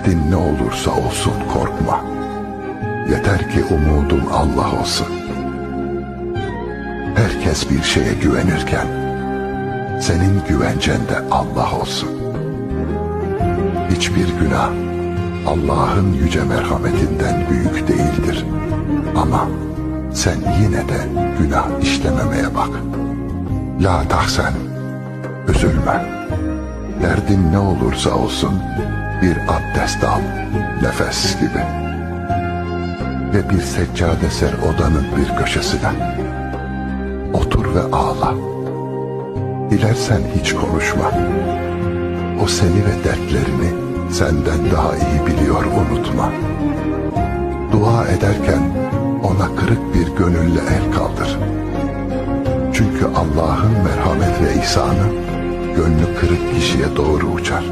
Derdin ne olursa olsun korkma. Yeter ki umudun Allah olsun. Herkes bir şeye güvenirken senin güvencen de Allah olsun. Hiçbir günah Allah'ın yüce merhametinden büyük değildir. Ama sen yine de günah işlememeye bak. La tahsen, üzülme. Derdin ne olursa olsun bir abdest al, nefes gibi. Ve bir seccade ser odanın bir köşesine. Otur ve ağla. Dilersen hiç konuşma. O seni ve dertlerini senden daha iyi biliyor, unutma. Dua ederken ona kırık bir gönülle el kaldır. Çünkü Allah'ın merhamet ve ihsanı gönlü kırık kişiye doğru uçar.